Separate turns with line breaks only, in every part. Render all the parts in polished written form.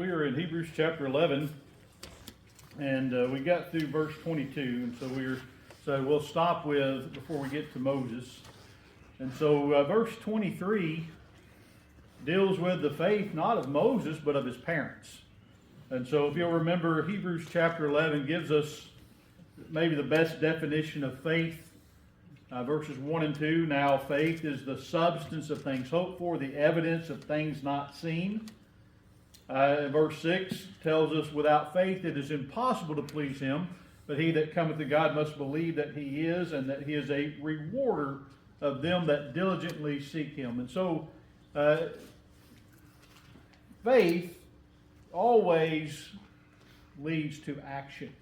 we are in Hebrews chapter 11, and we got through verse 22, and so we'll stop with before we get to Moses. And so verse 23 deals with the faith not of Moses but of his parents. And so if you'll remember, Hebrews chapter 11 gives us maybe the best definition of faith. Verses 1 and 2, now faith is the substance of things hoped for, the evidence of things not seen. Verse 6 tells us, without faith it is impossible to please him, but he that cometh to God must believe that he is, and that he is a rewarder of them that diligently seek him. And so, faith always leads to action.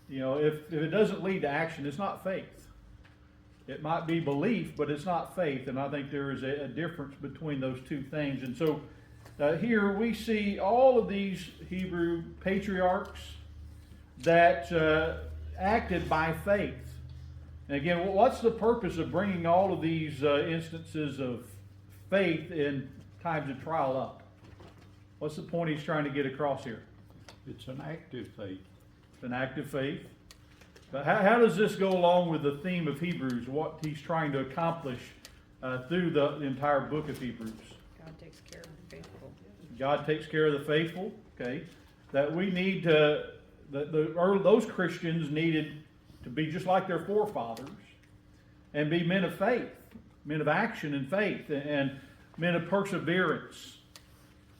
You know, if it doesn't lead to action, it's not faith. It might be belief, but it's not faith, and I think there is a difference between those two things. And so here we see all of these Hebrew patriarchs that acted by faith. And again, what's the purpose of bringing all of these instances of faith in times of trial up? What's the point he's trying to get across here?
It's an active faith.
It's an active faith. But how does this go along with the theme of Hebrews, what he's trying to accomplish through the entire book of Hebrews?
God takes care of the faithful.
God takes care of the faithful, okay? That we need to, those Christians needed to be just like their forefathers and be men of faith, men of action and faith, and men of perseverance,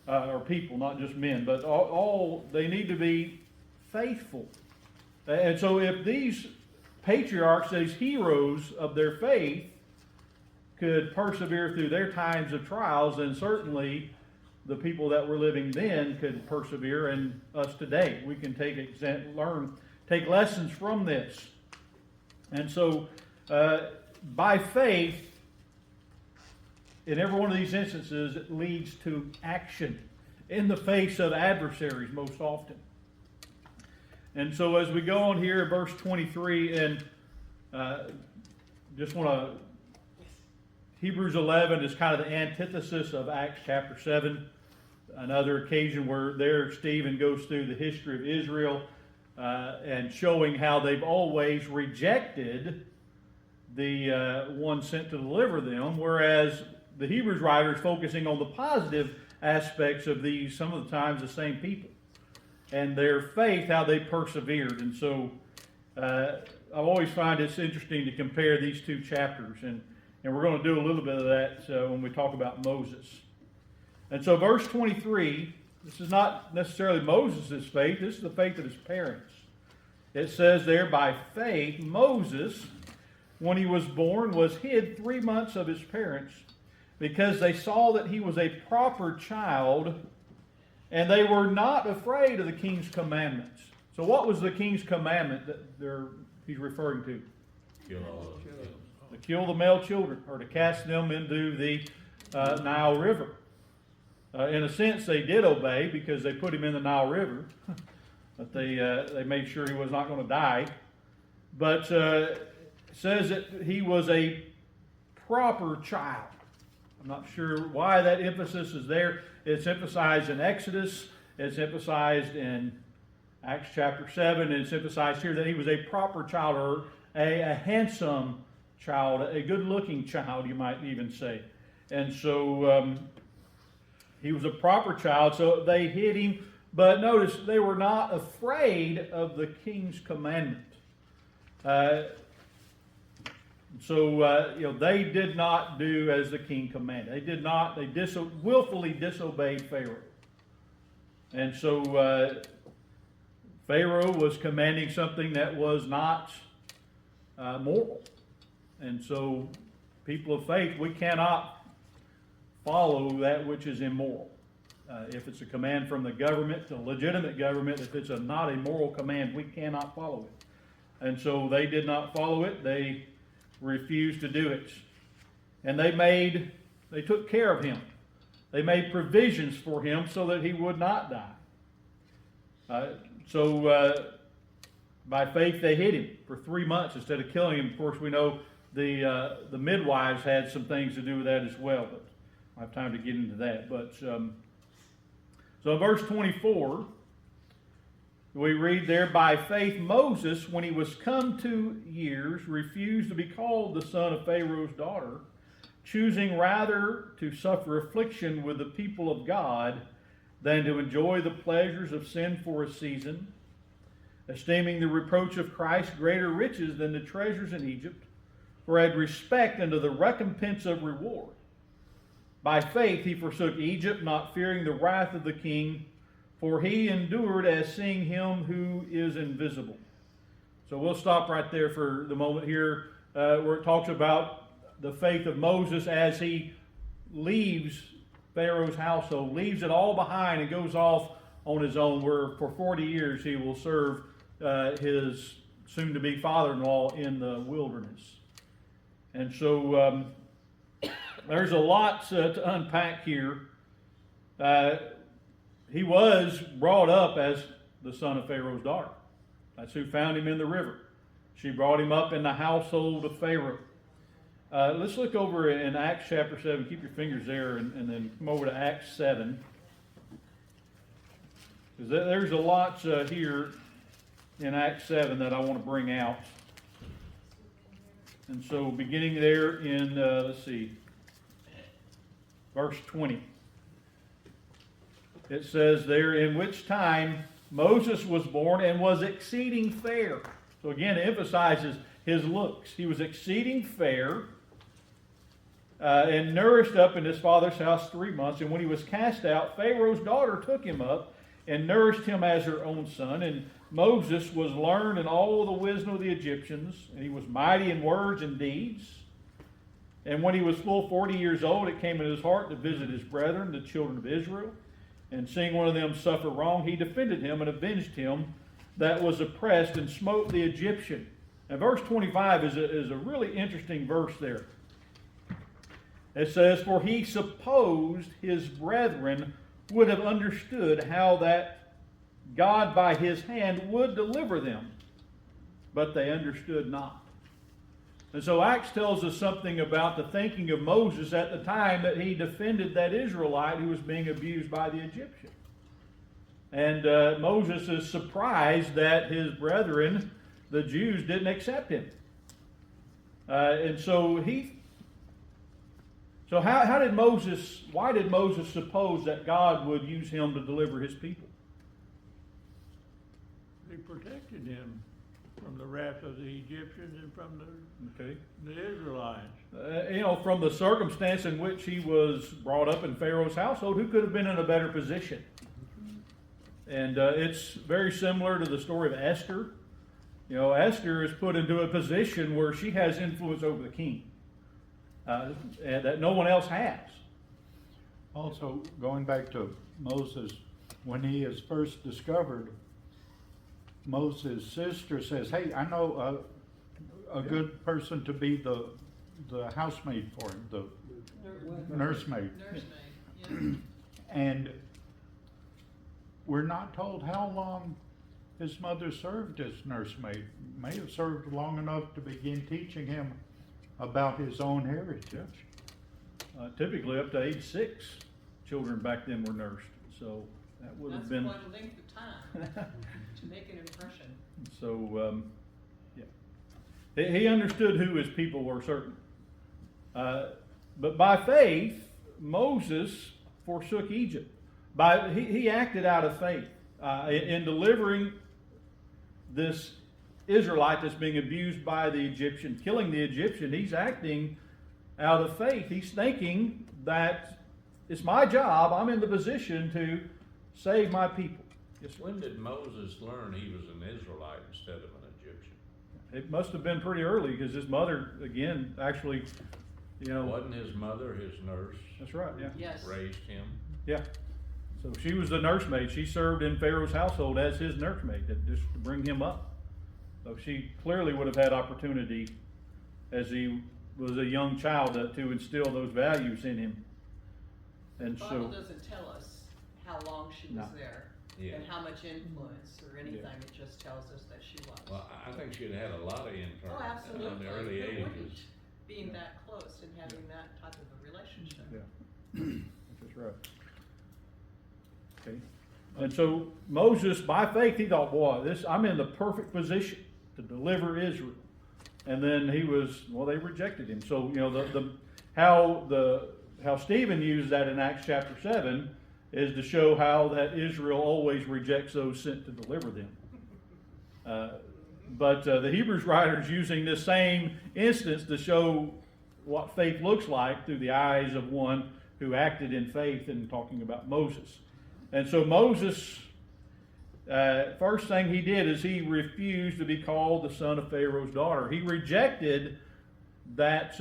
or people, not just men, but all they need to be faithful. And so if these patriarchs, these heroes of their faith, could persevere through their times of trials, then certainly the people that were living then could persevere, and us today. We can take lessons from this. And so by faith, in every one of these instances, it leads to action in the face of adversaries most often. And so as we go on here, verse 23, and just want to, Hebrews 11 is kind of the antithesis of Acts chapter 7, another occasion where there Stephen goes through the history of Israel and showing how they've always rejected the one sent to deliver them, whereas the Hebrews writer is focusing on the positive aspects of these, some of the times the same people, and their faith, how they persevered. And so I always find it's interesting to compare these two chapters, and we're going to do a little bit of that when we talk about Moses. And so verse 23, this is not necessarily Moses' faith, this is the faith of his parents. It says there, by faith, Moses, when he was born, was hid 3 months of his parents, because they saw that he was a proper child, and they were not afraid of the king's commandments. So what was the king's commandment that he's referring to? To kill the male children, or to cast them into the Nile River. In a sense, they did obey, because they put him in the Nile River. But they made sure he was not going to die. But it says that he was a proper child. I'm not sure why that emphasis is there. It's emphasized in Exodus, it's emphasized in Acts chapter 7, and it's emphasized here that he was a proper child, or a handsome child, a good-looking child, you might even say. And so he was a proper child, so they hid him. But notice, they were not afraid of the king's commandment. So they did not do as the king commanded. They did not. They willfully disobeyed Pharaoh. And so Pharaoh was commanding something that was not moral. And so people of faith, we cannot follow that which is immoral. If it's a command from the government, the legitimate government, if it's not a moral command, we cannot follow it. And so they did not follow it. They refused to do it. And they took care of him. They made provisions for him so that he would not die. By faith they hid him for 3 months instead of killing him. Of course, we know the midwives had some things to do with that as well, but I don't have time to get into that. But So in verse 24, we read there, by faith Moses, when he was come to years, refused to be called the son of Pharaoh's daughter, choosing rather to suffer affliction with the people of God than to enjoy the pleasures of sin for a season, esteeming the reproach of Christ greater riches than the treasures in Egypt, for had respect unto the recompense of reward. By faith he forsook Egypt, not fearing the wrath of the king, for he endured as seeing him who is invisible. So we'll stop right there for the moment here, where it talks about the faith of Moses as he leaves Pharaoh's household, leaves it all behind and goes off on his own, where for 40 years he will serve his soon-to-be father-in-law in the wilderness. And so there's a lot to unpack here. He was brought up as the son of Pharaoh's daughter. That's who found him in the river. She brought him up in the household of Pharaoh. Let's look over in Acts chapter 7. Keep your fingers there and then come over to Acts 7. Because there's a lot here in Acts 7 that I want to bring out. And so beginning there in, let's see, verse 20. It says there, in which time Moses was born and was exceeding fair. So again, it emphasizes his looks. He was exceeding fair and nourished up in his father's house 3 months. And when he was cast out, Pharaoh's daughter took him up and nourished him as her own son. And Moses was learned in all the wisdom of the Egyptians, and he was mighty in words and deeds. And when he was full 40 years old, it came in his heart to visit his brethren, the children of Israel. And seeing one of them suffer wrong, he defended him and avenged him that was oppressed and smote the Egyptian. And verse 25 is a really interesting verse there. It says, for he supposed his brethren would have understood how that God by his hand would deliver them, but they understood not. And so Acts tells us something about the thinking of Moses at the time that he defended that Israelite who was being abused by the Egyptian. And Moses is surprised that his brethren, the Jews, didn't accept him. And so why did Moses suppose that God would use him to deliver his people?
They protected him from the wrath of the Egyptians and from the Israelites.
From the circumstance in which he was brought up in Pharaoh's household, who could have been in a better position? And it's very similar to the story of Esther. Esther is put into a position where she has influence over the king that no one else has.
Also, going back to Moses, when he is first discovered, Moses' sister says, hey, I know a good person to be the housemaid for him, the nursemaid.
Yeah.
And we're not told how long his mother served as nursemaid. May have served long enough to begin teaching him about his own heritage.
Typically up to age 6, children back then were nursed. So that would have been...
That's quite a length of time to make an impression.
So, he understood who his people were, certainly. But by faith, Moses forsook Egypt. He acted out of faith in delivering this Israelite that's being abused by the Egyptian, killing the Egyptian. He's acting out of faith. He's thinking that it's my job, I'm in the position to save my people. Yes, sir.
When did Moses learn he was an Israelite instead of an Egyptian?
It must have been pretty early, because his mother, again, actually,
Wasn't his mother his nurse?
That's right, yeah.
Yes.
Raised him?
Yeah. So she was the nursemaid. She served in Pharaoh's household as his nursemaid, just to bring him up. So she clearly would have had opportunity as he was a young child to instill those values in him. And
The Bible doesn't tell us how long she was there
Yeah.
and how much influence or anything. It just tells us that she was.
Well, I think she'd had a lot of influence
Oh, absolutely.
in the early
Who wouldn't,
ages.
being that close and having that type of a relationship.
Yeah, that's right. Okay. And so Moses, by faith, he thought, boy, I'm in the perfect position to deliver Israel. And then they rejected him. So, how Stephen used that in Acts chapter 7 is to show how that Israel always rejects those sent to deliver them. But the Hebrews writers using this same instance to show what faith looks like through the eyes of one who acted in faith, and talking about Moses. And so Moses, first thing he did is he refused to be called the son of Pharaoh's daughter. He rejected that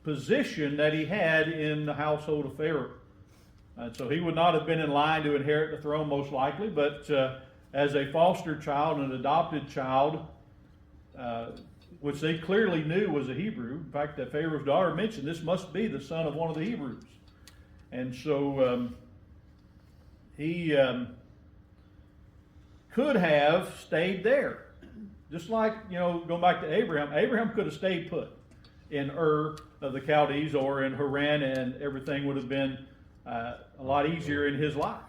position that he had in the household of Pharaoh. And so he would not have been in line to inherit the throne most likely, but as a foster child, an adopted child, which they clearly knew was a Hebrew. In fact, that Pharaoh's daughter mentioned this must be the son of one of the Hebrews. And so he could have stayed there. Just like, going back to Abraham. Abraham could have stayed put in Ur of the Chaldees or in Haran, and everything would have been a lot easier in his life.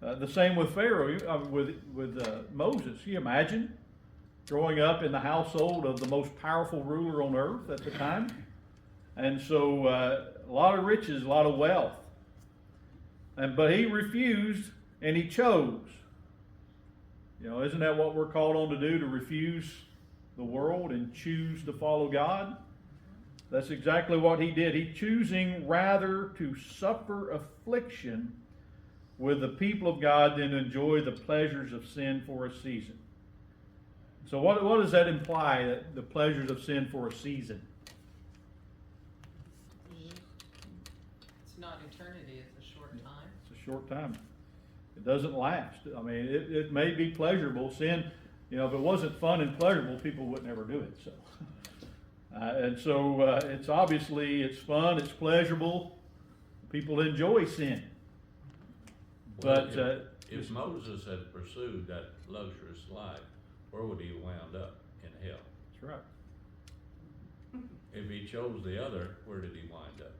The same with Pharaoh, with Moses. Can you imagine growing up in the household of the most powerful ruler on earth at the time? And so a lot of riches, a lot of wealth. But he refused, and he chose. Isn't that what we're called on to do, to refuse the world and choose to follow God? That's exactly what he did. He choosing rather to suffer affliction with the people of God than enjoy the pleasures of sin for a season. So what does that imply, that the pleasures of sin for a season?
It's not eternity, it's a short time.
It's a short time. It doesn't last. I mean, it may be pleasurable. Sin, if it wasn't fun and pleasurable, people would never do it. So, it's obviously, it's fun, it's pleasurable. People enjoy sin.
Well,
But
if Moses had pursued that luxurious life, where would he wound up? In hell.
that's right.
If he chose the other, where did he wind up?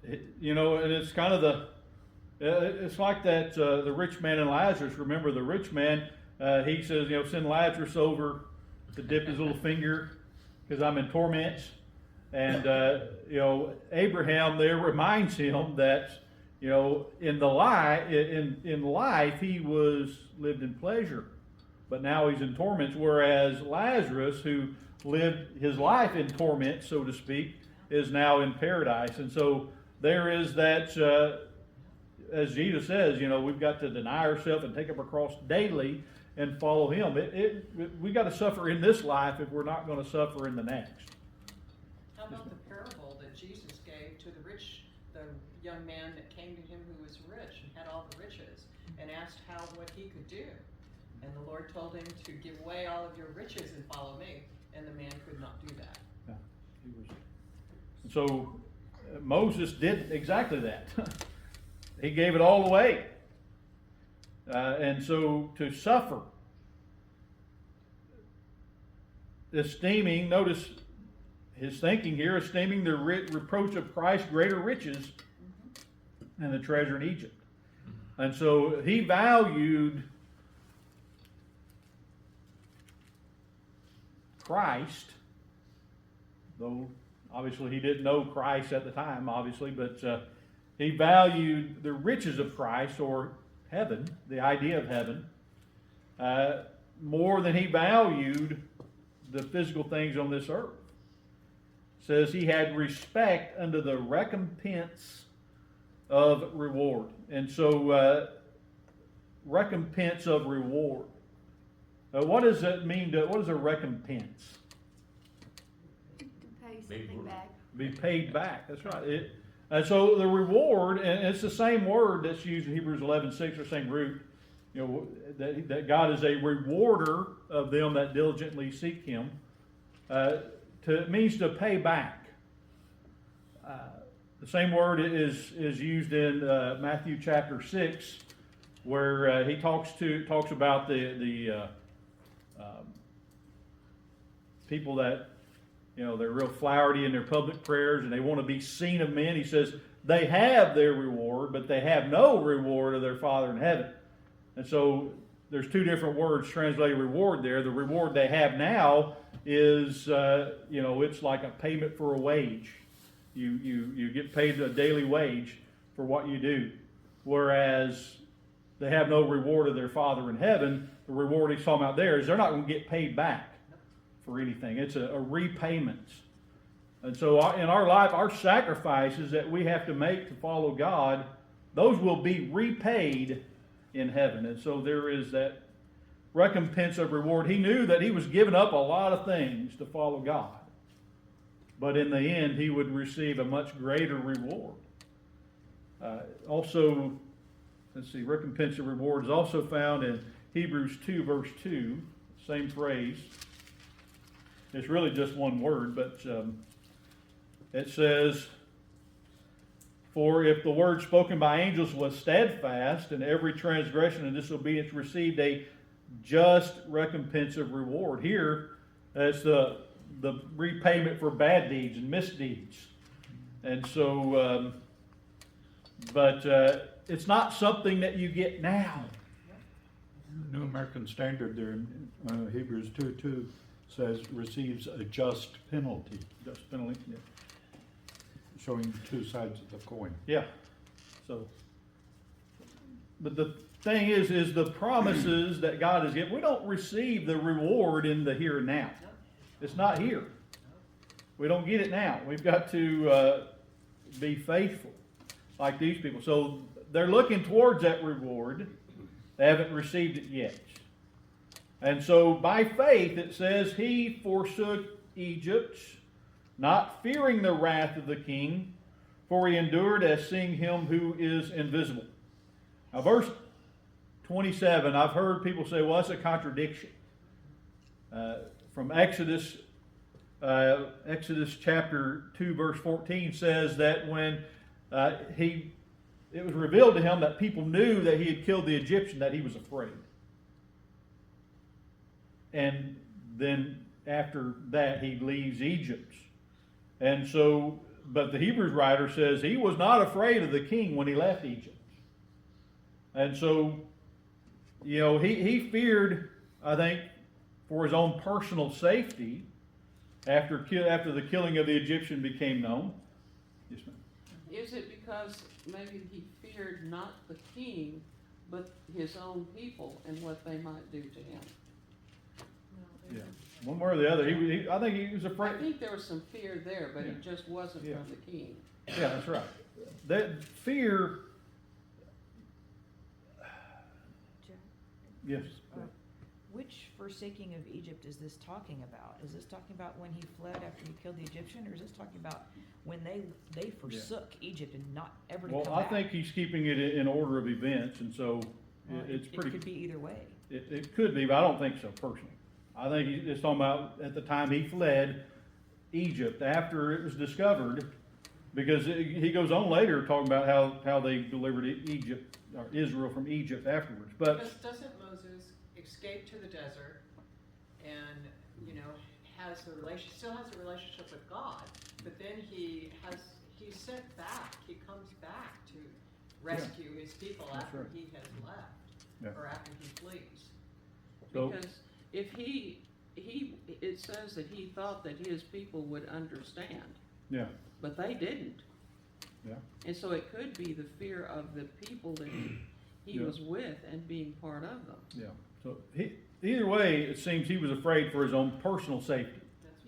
And it's kind of it's like that, the rich man and Lazarus. Remember the rich man, he says, send Lazarus over to dip his little finger because I'm in torments. And, Abraham there reminds him that, in life he lived in pleasure, but now he's in torments. Whereas Lazarus, who lived his life in torment, so to speak, is now in paradise. And so there is that, as Jesus says, we've got to deny ourselves and take up our cross daily and follow him. We got to suffer in this life if we're not going to suffer in the next.
How about the parable that Jesus gave to the young man that came to him who was rich and had all the riches, and asked what he could do? And the Lord told him to give away all of your riches and follow me, and the man could not do that.
Yeah, so Moses did exactly that. He gave it all away. And so to suffer, notice his thinking here, esteeming the reproach of Christ greater riches than the treasure in Egypt. And so he valued Christ, though obviously he didn't know Christ at the time, but he valued the riches of Christ, or heaven, the idea of heaven, more than he valued the physical things on this earth. It says he had respect unto the recompense of reward. And so recompense of reward. What does that mean? What is a recompense?
To pay something back.
Be paid back. That's right. And so the reward, and it's the same word that's used in Hebrews 11:6, or same root, that God is a rewarder of them that diligently seek him. It means to pay back. The same word is used in Matthew chapter 6, where he talks about the people that they're real flowery in their public prayers and they want to be seen of men. He says they have their reward, but they have no reward of their Father in heaven. And so there's two different words translated reward there. The reward they have now is, it's like a payment for a wage. You get paid a daily wage for what you do. Whereas they have no reward of their Father in heaven. The reward he's talking about there is they're not going to get paid back for anything. It's a repayment. And so in our life, our sacrifices that we have to make to follow God, those will be repaid in heaven. And so there is that recompense of reward. He knew that he was giving up a lot of things to follow God. But in the end, he would receive a much greater reward. Recompense of reward is also found in Hebrews 2, verse 2, same phrase. It's really just one word, but it says, "For if the word spoken by angels was steadfast, and every transgression and disobedience received a just recompense of reward." Here, it's the repayment for bad deeds and misdeeds. And so, it's not something that you get now.
New American Standard there in Hebrews 2:2 says receives a just penalty,
Just penalty, yeah.
showing two sides of the coin.
Yeah. So, but the thing is the promises that God has given, we don't receive the reward in the here and now. It's not here. We don't get it now. We've got to be faithful like these people. So they're looking towards that reward. They haven't received it yet. And so by faith it says he forsook Egypt, not fearing the wrath of the king, for he endured as seeing him who is invisible. Now verse 27, I've heard people say, well, that's a contradiction. From Exodus chapter 2 verse 14 says that when it was revealed to him that people knew that he had killed the Egyptian, that he was afraid. And then after that he leaves Egypt. And so, but the Hebrews writer says he was not afraid of the king when he left Egypt. And so, he feared, I think, for his own personal safety after the killing of the Egyptian became known. Yes, ma'am.
Is it because maybe he feared not the king, but his own people and what they might do to him?
Yeah, one way or the other. I think he was afraid.
I think there was some fear there, but it just wasn't
Yeah.
from the king.
Yeah, that's right. That fear. Yes.
Which forsaking of Egypt is this talking about? Is this talking about when he fled after he killed the Egyptian, or is this talking about when they forsook Egypt and not ever to
Well,
come
I
back?
think he's keeping it in order of events, and so it's pretty.
It could be either way.
It could be, but I don't think so personally. I think it's talking about at the time he fled Egypt after it was discovered, because he goes on later talking about how they delivered Egypt or Israel from Egypt afterwards. But
Because doesn't Moses escape to the desert and, still has a relationship with God, but then he's sent back, he comes back to rescue his people
That's
after
right.
he has left,
Yeah.
or after he flees.
So-
Because if it says that he thought that his people would understand,
yeah,
but they didn't.
yeah.
And so it could be the fear of the people that he
Yeah.
was with and being part of them.
Yeah. So either way, it seems he was afraid for his own personal safety.
That's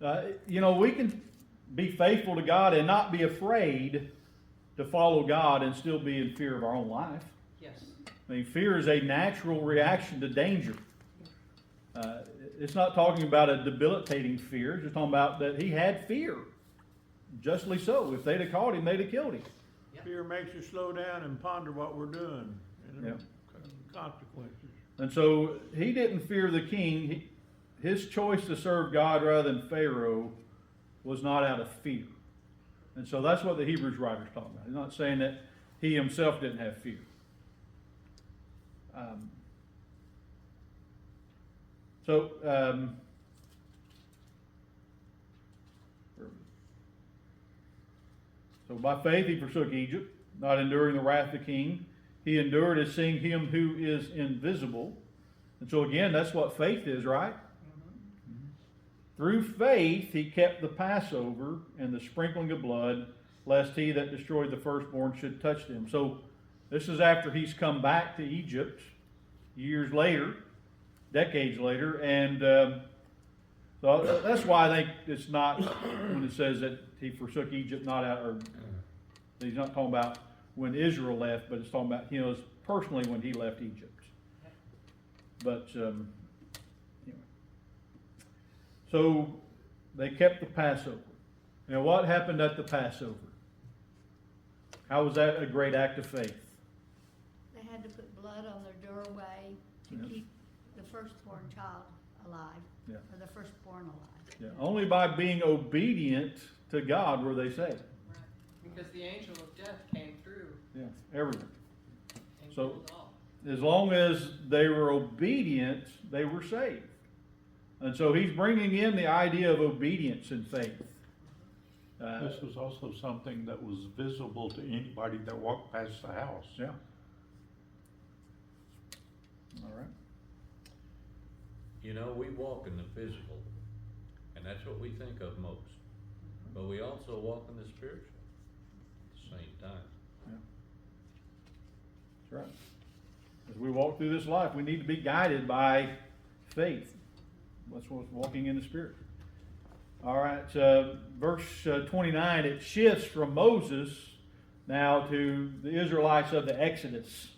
what it is.
We can be faithful to God and not be afraid to follow God and still be in fear of our own life.
Yes.
I mean, fear is a natural reaction to danger. It's not talking about a debilitating fear. It's just talking about that he had fear. Justly so. If they'd have caught him, they'd have killed him.
Fear makes you slow down and ponder what we're doing, and
Yeah.
consequences.
And so he didn't fear the king. His choice to serve God rather than Pharaoh was not out of fear. And so that's what the Hebrews writer's talking about. He's not saying that he himself didn't have fear. So by faith he forsook Egypt, not enduring the wrath of the king. He endured as seeing him who is invisible. And so again, that's what faith is, right? Through faith he kept the Passover and the sprinkling of blood, lest he that destroyed the firstborn should touch them. So this is after he's come back to Egypt years later, decades later, and so that's why I think it's not, when it says that he forsook Egypt, not out, or he's not talking about when Israel left, but it's talking about, you know, personally when he left Egypt. But, anyway. So they kept the Passover. Now what happened at the Passover? How was that a great act of faith?
They had to put blood on their doorway to
Yeah.
keep the firstborn child alive,
Yeah.
or the firstborn alive.
Yeah. Only by being obedient to God were they saved.
Right. Because the angel of death came through
Yeah, everyone.
and
So-
killed all.
As long as they were obedient, they were saved. And so he's bringing in the idea of obedience and faith.
This was also something that was visible to anybody that walked past the house.
Yeah. All right.
You know, we walk in the physical, and that's what we think of most. But we also walk in the spiritual at the same time.
That's right. As we walk through this life, we need to be guided by faith. That's what's walking in the Spirit. All right, verse 29, it shifts from Moses now to the Israelites of the Exodus.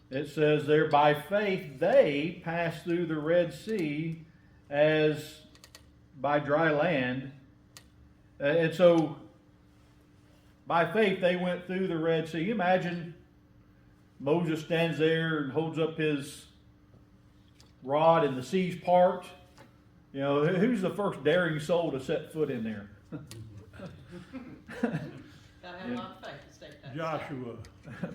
It says there, by faith they passed through the Red Sea as by dry land. And so, by faith they went through the Red Sea. You imagine Moses stands there and holds up his rod and the seas part. You know, who's the first daring soul to set foot in there?
Gotta have a lot of faith to take that step.
Joshua.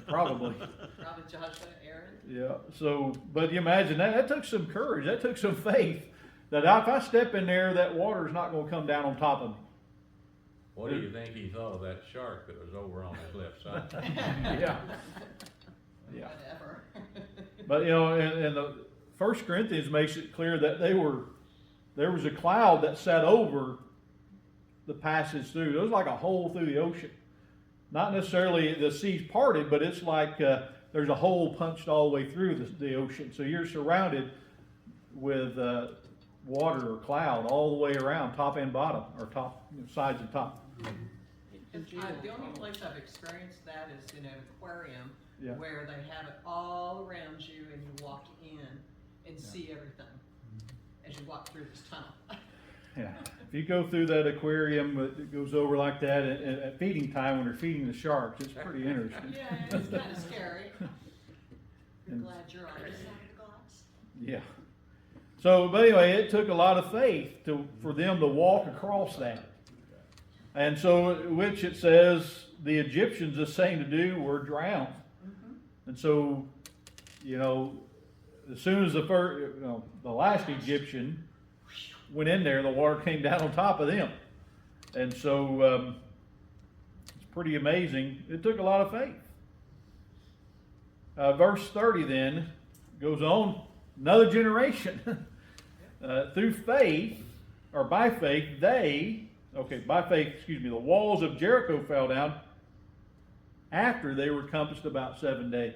Probably.
Probably Joshua, Aaron.
Yeah. So, but you imagine that took some courage. That took some faith. That if I step in there, that water is not going to come down on top of me.
What do you think he thought of that shark that was over on his left side?
Yeah. Yeah.
Whatever.
But you know, and the 1 Corinthians makes it clear that there was a cloud that sat over the passage through. It was like a hole through the ocean. Not necessarily the seas parted, but it's like there's a hole punched all the way through the ocean. So you're surrounded with water or cloud all the way around, top and bottom, or top, sides and top.
The only place I've experienced that is in an aquarium
Yeah.
where they have it all around you and you walk in and see everything as you walk through this tunnel.
Yeah. If you go through that aquarium that goes over like that at feeding time when they're feeding the sharks, it's pretty interesting.
Yeah, it's kind of scary. You're
And-
glad you're on this side of the glass.
Yeah. So, but anyway, it took a lot of faith for them to walk across that. And so, which it says the Egyptians, the same to do, were drowned. And so, you know, as soon as the last Egyptian went in there, the water came down on top of them. And so, it's pretty amazing. It took a lot of faith. Verse 30 then goes on, another generation. Through faith, or by faith, the walls of Jericho fell down after they were compassed about 7 days.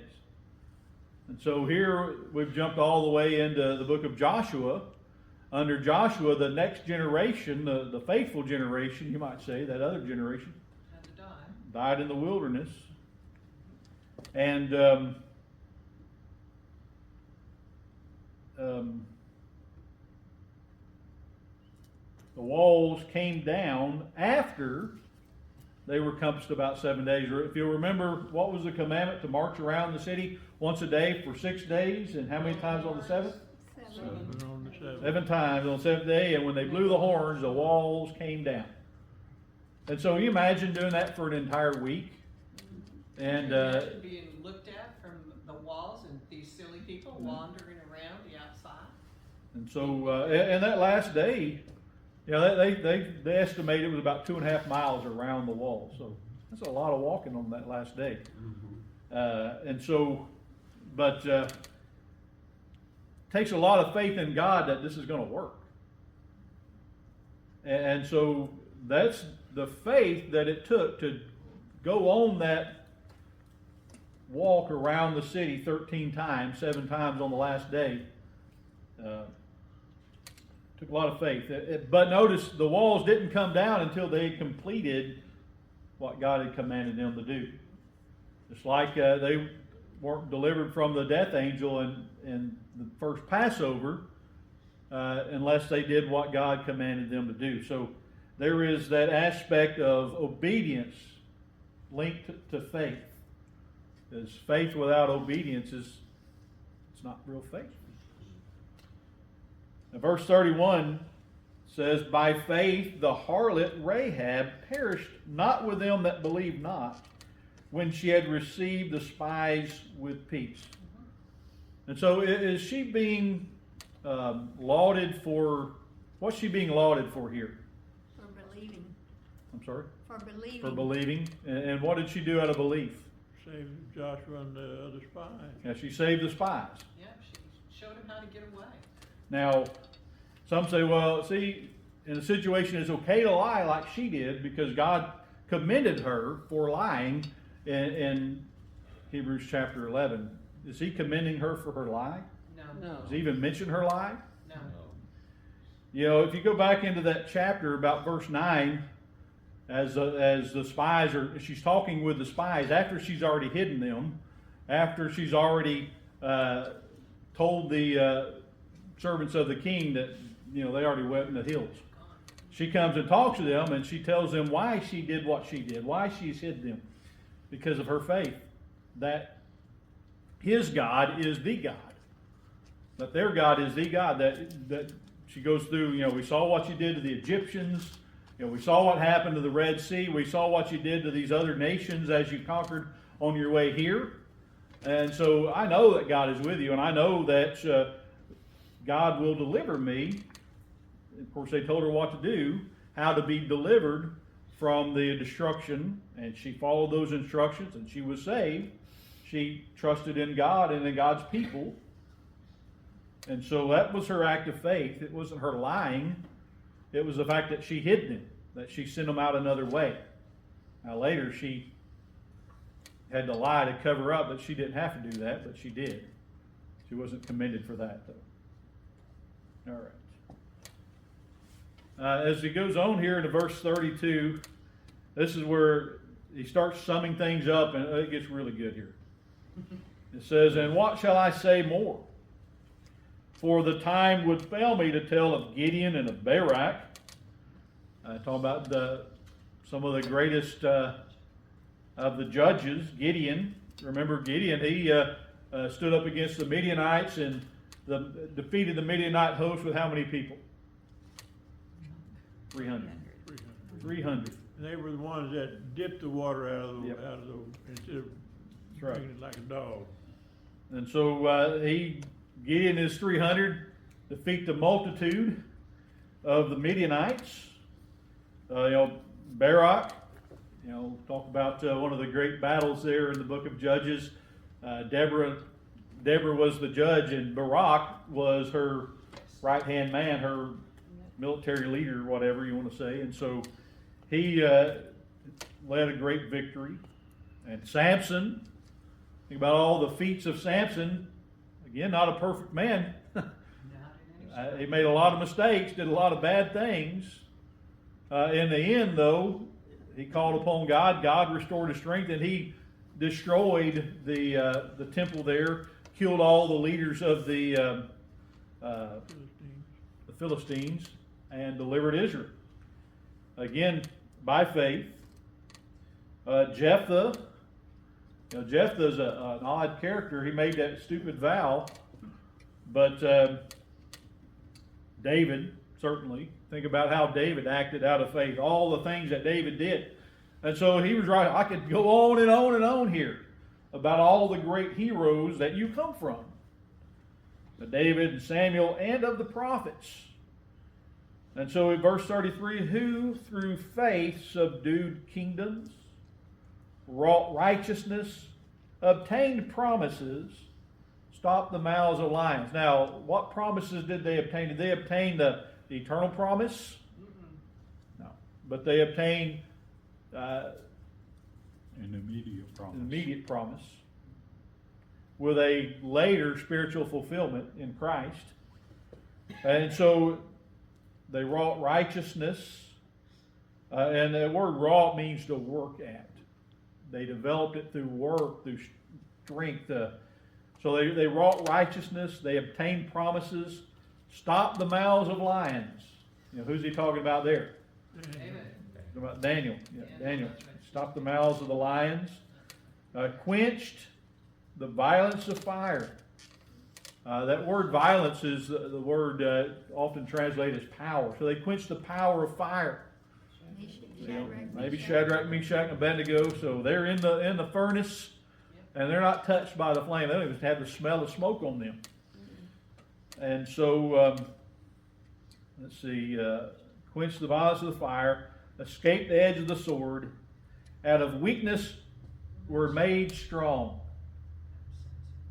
And so here we've jumped all the way into the book of Joshua. Under Joshua, the next generation, the faithful generation, you might say, that other generation,
Had to die.
died in the wilderness. And the walls came down after they were compassed about 7 days. Or if you'll remember, what was the commandment? To march around the city once a day for 6 days, and how many times on the seventh?
7.
On the 7th.
7 times on the seventh day, and when they blew the horns, the walls came down. And so you imagine doing that for an entire week. And
Imagine being looked at from the walls and these silly people wandering around the outside.
And so, and that last day, you know, they estimate it was about 2.5 miles around the wall. So That's a lot of walking on that last day. And so, but takes a lot of faith in God that this is going to work. And so that's the faith that it took to go on that walk around the city 13 times, 7 times on the last day. Took a lot of faith. But notice the walls didn't come down until they had completed what God had commanded them to do. Just like they weren't delivered from the death angel in the first Passover unless they did what God commanded them to do. So there is that aspect of obedience linked to faith. Because faith without obedience it's not real faith. Now, verse 31 says, by faith the harlot Rahab perished not with them that believed not, when she had received the spies with peace. And so is she being lauded for, what's she being lauded for here?
For believing.
I'm sorry?
For believing.
For believing. And what did she do out of belief?
Saved Joshua and the other spies.
Yeah, she saved the spies.
Yeah, she showed him how to get away.
Now, some say, well, see, in a situation it's okay to lie like she did because God commended her for lying in Hebrews chapter 11. Is he commending her for her lie?
No.
Does he even mention her lie?
No.
You know, if you go back into that chapter about verse 9, as the spies are, she's talking with the spies after she's already hidden them, after she's already told the servants of the king that, you know, they already went in the hills. She comes and talks to them, and she tells them why she did what she did, why she's hid them, because of her faith that his God is the God, that their God is the God. That she goes through. You know, we saw what you did to the Egyptians. You know, we saw what happened to the Red Sea. We saw what you did to these other nations as you conquered on your way here. And so I know that God is with you, and I know that God will deliver me. Of course, they told her what to do, how to be delivered from the destruction, and she followed those instructions, and she was saved. She trusted in God and in God's people. And so that was her act of faith. It wasn't her lying. It was the fact that she hid them, that she sent them out another way. Now later she had to lie to cover up, but she didn't have to do that, but she did. She wasn't commended for that, though. All right. As he goes on here into verse 32, this is where he starts summing things up, and it gets really good here. It says, and what shall I say more? For the time would fail me to tell of Gideon and of Barak. Talking about some of the greatest of the judges. Gideon, remember Gideon, he stood up against the Midianites and defeated the Midianite host with how many people? 300. 300.
And they were the ones that dipped the water out of the,
Yep.
instead of
That's right.
drinking it like a dog.
And so Gideon is 300, defeat the multitude of the Midianites. Barak, talk about one of the great battles there in the book of Judges. Deborah was the judge, and Barak was her right-hand man, her military leader, whatever you want to say. And so he led a great victory. And Samson, think about all the feats of Samson. Again, not a perfect man. He made a lot of mistakes, did a lot of bad things. In the end, though, he called upon God. God restored his strength, and he destroyed the temple there, killed all the leaders of the Philistines, and delivered Israel. Again, by faith. Jephthah. Jephthah's an odd character. He made that stupid vow. But David, certainly. Think about how David acted out of faith. All the things that David did. And so he was right. I could go on and on and on here about all the great heroes that you come from. But David and Samuel and of the prophets. And so in verse 33, who through faith subdued kingdoms, wrought righteousness, obtained promises, stopped the mouths of lions. Now, what promises did they obtain? Did they obtain the eternal promise? No. But they obtained
An immediate promise.
an immediate promise with a later spiritual fulfillment in Christ. And so they wrought righteousness, and the word wrought means to work at. They developed it through work, through strength. So they wrought righteousness, they obtained promises, stopped the mouths of lions. You know, who's he talking about there?
David.
About Daniel. Yeah, Daniel.
That's right.
Stopped the mouths of the lions. Quenched the violence of fire. That word violence is the word often translated as power. So they quenched the power of fire. You know, maybe Shadrach, Meshach, and Abednego. So they're in the furnace, and they're not touched by the flame. They don't even have the smell of smoke on them. And so, let's see, quenched the violence of the fire, escaped the edge of the sword, out of weakness were made strong.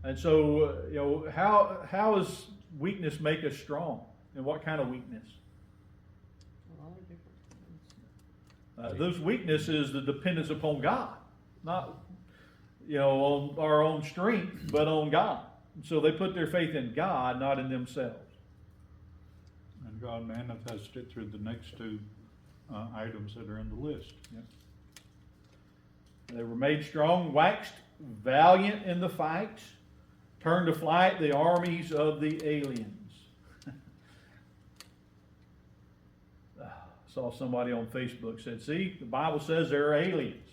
And so, you know, how does weakness make us strong? And what kind of weakness?
A lot of different things.
Those weakness is the dependence upon God, not, you know, on our own strength, but on God. And so they put their faith in God, not in themselves.
And God manifested it through the next two items that are in the list.
Yeah. They were made strong, waxed valiant in the fight, turned to flight the armies of the aliens. Saw somebody on Facebook said, see, the Bible says there are aliens.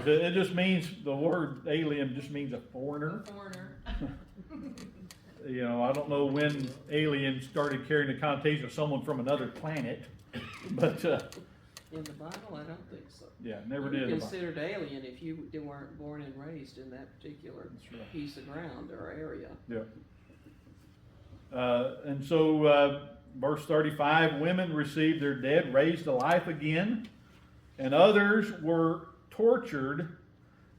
It just means, the word alien just means a foreigner.
A foreigner.
You know, I don't know when aliens started carrying the connotation of someone from another planet, but
In the Bible, I don't think so.
yeah, never
You're
did. in the Bible.
considered alien if you weren't born and raised in that particular
That's right.
piece of ground or area.
Yeah. And so, verse 35, women received their dead raised to life again, and others were tortured,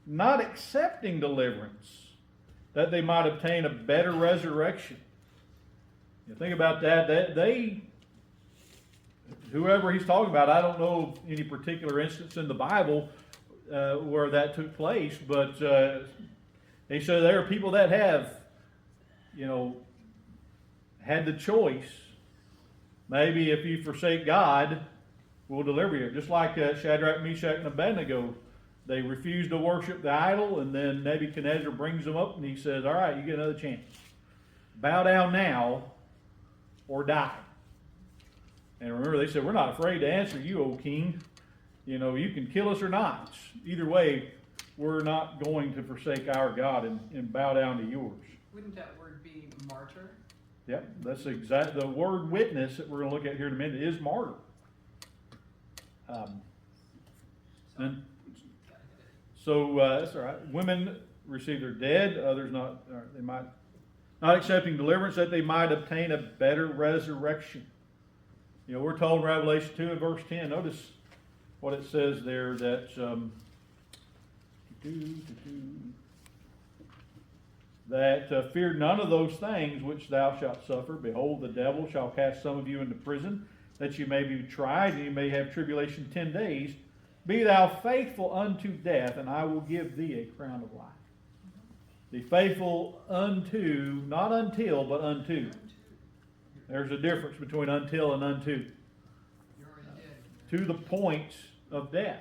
not accepting deliverance, that they might obtain a better resurrection. You think about that, whoever he's talking about, I don't know of any particular instance in the Bible where that took place, but he said there are people that have, you know, had the choice. Maybe if you forsake God, we'll deliver you. Just like Shadrach, Meshach, and Abednego, they refused to worship the idol, and then Nebuchadnezzar brings them up, and he says, all right, you get another chance. Bow down now, or die. And remember, they said, we're not afraid to answer you, O king. You know, you can kill us or not. Either way, we're not going to forsake our God and bow down to yours.
Wouldn't that word be martyr?
Yep, that's exactly the word witness that we're going to look at here in a minute is martyr. And so that's all right. Women receive their dead; others not. They might not accepting deliverance that they might obtain a better resurrection. You know, we're told in Revelation 2 and verse 10. Notice what it says there that. That fear none of those things which thou shalt suffer. Behold, the devil shall cast some of you into prison, that you may be tried, and you may have tribulation 10 days. Be thou faithful unto death, and I will give thee a crown of life. Be faithful unto, not until, but unto. There's a difference between until and unto.
You're already dead.
To the point of death.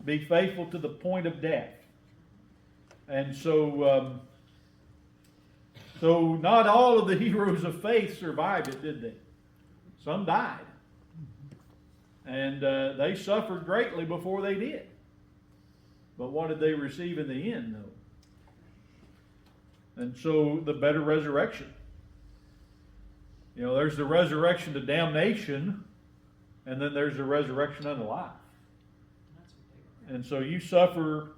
Be faithful to the point of death. And so, so not all of the heroes of faith survived it, did they? Some died. And they suffered greatly before they did. But what did they receive in the end, though? And so the better resurrection. You know, there's the resurrection to damnation, and then there's the resurrection unto life.
That's what they were.
And so you suffer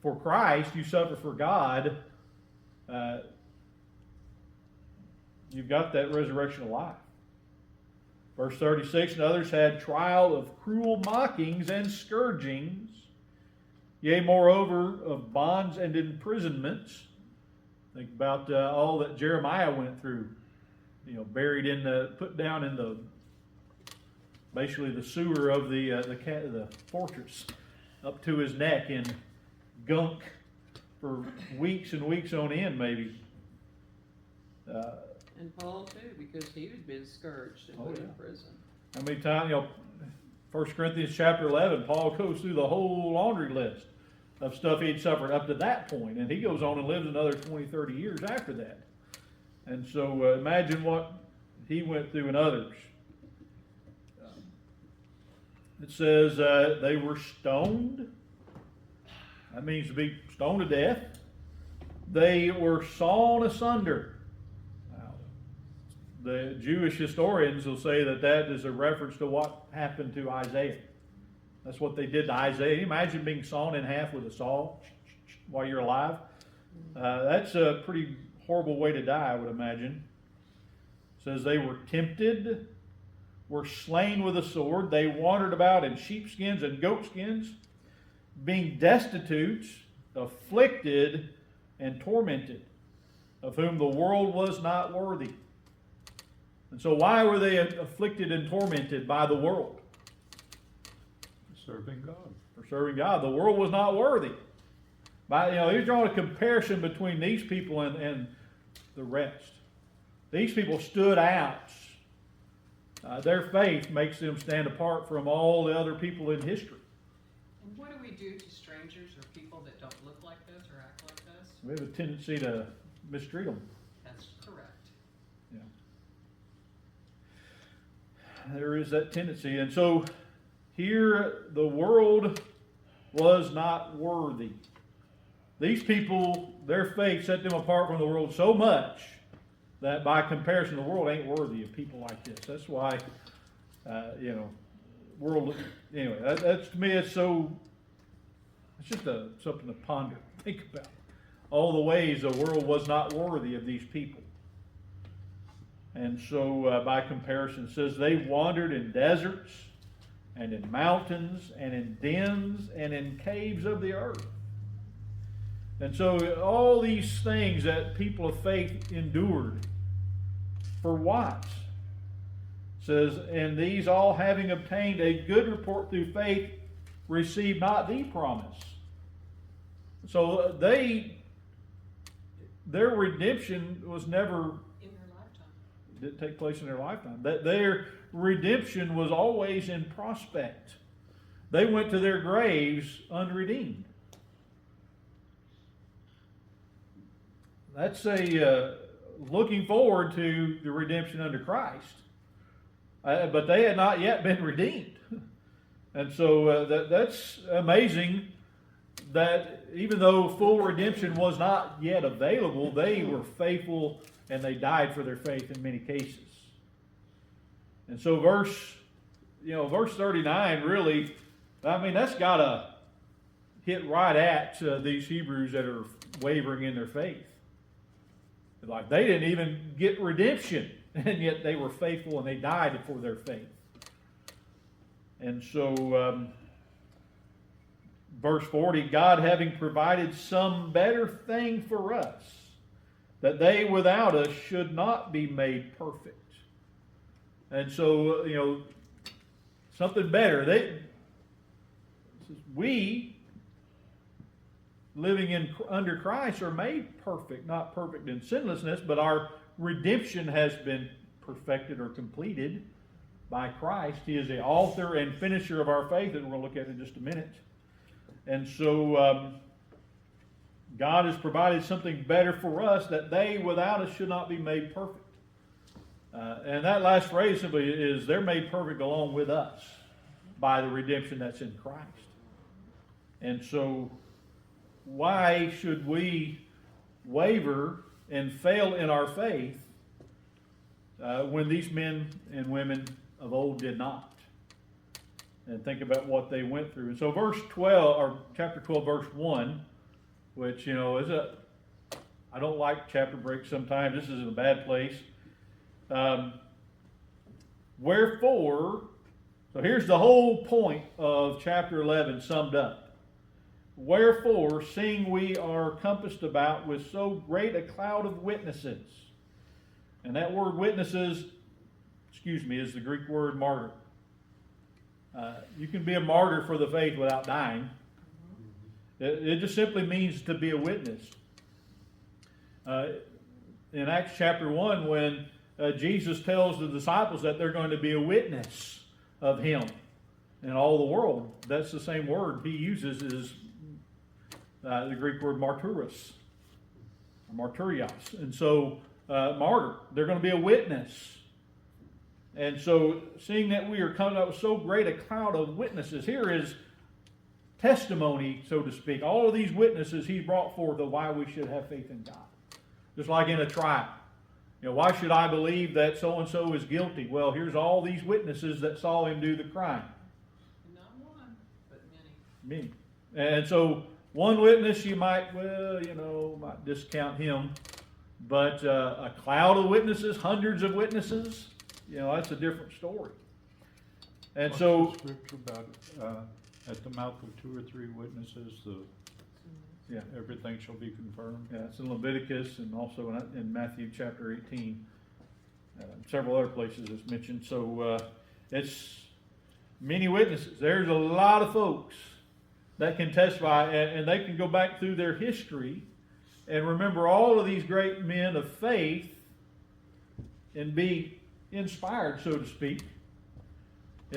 for Christ, you suffer for God, you've got that resurrection of life. Verse 36, and others had trial of cruel mockings and scourgings, Yea, moreover, of bonds and imprisonments. Think about all that Jeremiah went through. Buried put down in basically the sewer of the fortress, up to his neck in gunk for weeks and weeks on end, maybe.
And Paul too, because he had been scourged and put in prison.
How many times, 1 Corinthians chapter 11, Paul goes through the whole laundry list of stuff he'd suffered up to that point, and he goes on and lives another 20, 30 years after that. And so imagine what he went through and others. It says they were stoned. That means to be stoned to death. They were sawn asunder. Now, the Jewish historians will say that is a reference to what happened to Isaiah. That's what they did to Isaiah. Imagine being sawn in half with a saw while you're alive. That's a pretty horrible way to die, I would imagine. It says they were tempted, were slain with a sword. They wandered about in sheepskins and goatskins, being destitute, afflicted, and tormented, of whom the world was not worthy. And so why were they afflicted and tormented by the world?
Serving God.
For serving God. The world was not worthy. He's drawing a comparison between these people and the rest. These people stood out. Their faith makes them stand apart from all the other people in history.
And what do we do to strangers or people that don't look like us or act like us?
We have a tendency to mistreat them.
That's correct.
Yeah. There is that tendency. And so here the world was not worthy. These people, their faith set them apart from the world so much that by comparison the world ain't worthy of people like this. That's why, world, anyway, that's to me it's just something to ponder, think about. All the ways the world was not worthy of these people. And so by comparison it says they wandered in deserts and in mountains and in dens and in caves of the earth. And so all these things that people of faith endured, for what? It says, and these all having obtained a good report through faith, received not the promise. So their redemption was never,
In their lifetime.
didn't take place in their lifetime. That their redemption was always in prospect. They went to their graves unredeemed. That's looking forward to the redemption under Christ. But they had not yet been redeemed. And so that's amazing that even though full redemption was not yet available, they were faithful and they died for their faith in many cases. And so verse 39 really, that's got to hit right at these Hebrews that are wavering in their faith. Like they didn't even get redemption, and yet they were faithful and they died for their faith. And so, verse 40, God having provided some better thing for us, that they without us should not be made perfect. And so, something better. We, living under Christ, are made perfect, not perfect in sinlessness, but our redemption has been perfected or completed by Christ. He is the author and finisher of our faith, that we're going to look at in just a minute. And so God has provided something better for us, that they without us should not be made perfect. And that last phrase simply is they're made perfect along with us by the redemption that's in Christ. And so why should we waver and fail in our faith when these men and women of old did not? And think about what they went through. And so verse 12, or chapter 12, verse 1, which, is I don't like chapter breaks sometimes. This is in a bad place. Wherefore, so here's the whole point of chapter 11 summed up. wherefore, seeing we are compassed about with so great a cloud of witnesses. And that word witnesses, is the Greek word martyr. You can be a martyr for the faith without dying. It just simply means to be a witness. In Acts chapter 1, when Jesus tells the disciples that they're going to be a witness of him in all the world, that's the same word he uses is the Greek word martyros, or martyrios. And so, martyr, they're going to be a witness. And so, seeing that we are coming up with so great a cloud of witnesses, here is testimony, so to speak. All of these witnesses he brought forth of why we should have faith in God. Just like in a trial. Why should I believe that so-and-so is guilty? Well, here's all these witnesses that saw him do the crime.
Not one, but many.
Many. And so, one witness you might, might discount him. But a cloud of witnesses, hundreds of witnesses, that's a different story. And
What's
so,
the scripture about at the mouth of 2 or 3 witnesses, everything shall be confirmed?
yeah, it's in Leviticus and also in Matthew chapter 18. Several other places it's mentioned. So it's many witnesses. There's a lot of folks that can testify, and they can go back through their history and remember all of these great men of faith and be inspired, so to speak.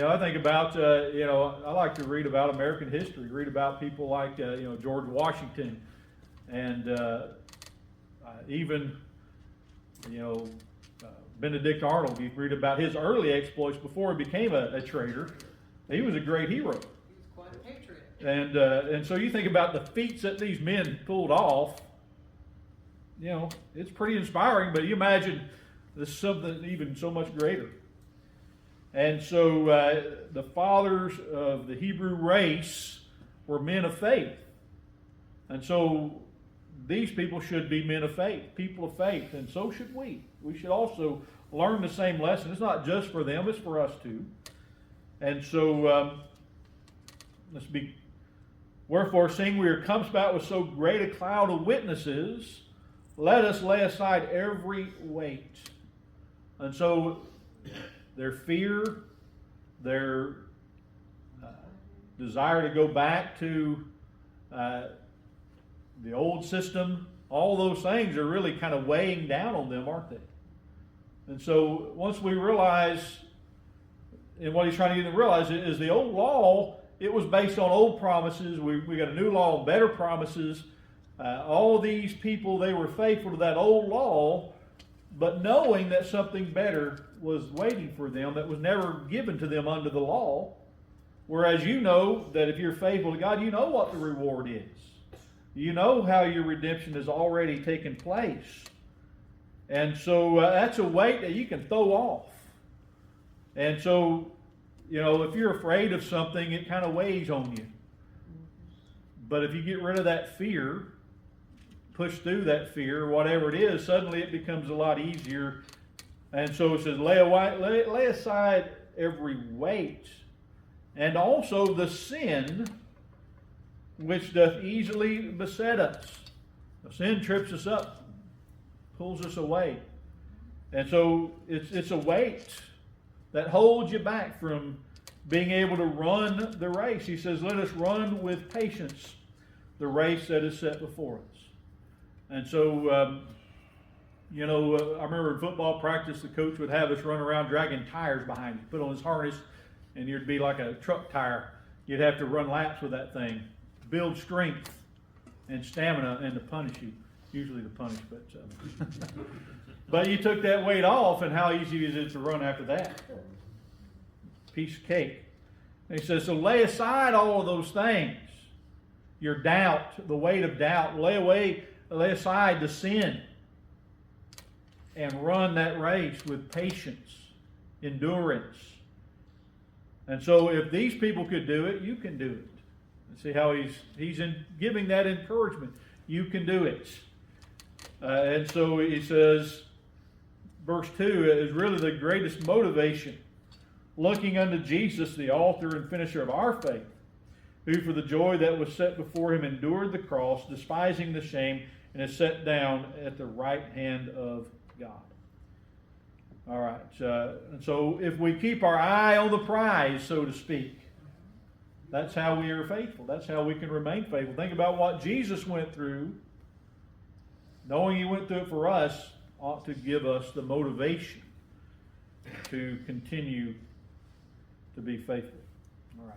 I think about, I like to read about American history, read about people like, George Washington, and even, Benedict Arnold. You read about his early exploits before he became a traitor. He was a great hero.
He was quite a patriot.
And so you think about the feats that these men pulled off, it's pretty inspiring, but you imagine there's something even so much greater. And so the fathers of the Hebrew race were men of faith. And so these people should be men of faith, people of faith, and so should we. We should also learn the same lesson. It's not just for them, it's for us too. And so wherefore, seeing we are compassed about with so great a cloud of witnesses, let us lay aside every weight. And so their fear, their desire to go back to the old system, all those things are really kind of weighing down on them, aren't they? And so once we realize, and what he's trying to get them to realize is the old law, it was based on old promises. We got a new law and better promises. All these people, they were faithful to that old law, but knowing that something better was waiting for them that was never given to them under the law. Whereas you know that if you're faithful to God, you know what the reward is. You know how your redemption has already taken place. And so that's a weight that you can throw off. And so, if you're afraid of something, it kind of weighs on you. But if you get rid of that fear, push through that fear, whatever it is, suddenly it becomes a lot easier. And so it says, lay aside every weight, and also the sin which doth easily beset us. The sin trips us up, pulls us away. And so it's a weight that holds you back from being able to run the race. He says, let us run with patience the race that is set before us. And so, I remember in football practice, the coach would have us run around dragging tires behind you, put on his harness, and you'd be like a truck tire. You'd have to run laps with that thing, build strength and stamina, and to punish you. Usually to punish, but you took that weight off, and how easy is it to run after that? Piece of cake. And he says, so lay aside all of those things. Your doubt, the weight of doubt. Lay aside the sin. And run that race with patience, endurance. And so if these people could do it, you can do it. And see how he's giving that encouragement. You can do it. And so he says, verse 2 is really the greatest motivation. Looking unto Jesus, the author and finisher of our faith, who for the joy that was set before him endured the cross, despising the shame, and is set down at the right hand of God. All right, and so if we keep our eye on the prize, so to speak, that's how we are faithful. That's how we can remain faithful. Think about what Jesus went through. Knowing he went through it for us ought to give us the motivation to continue to be faithful. All right.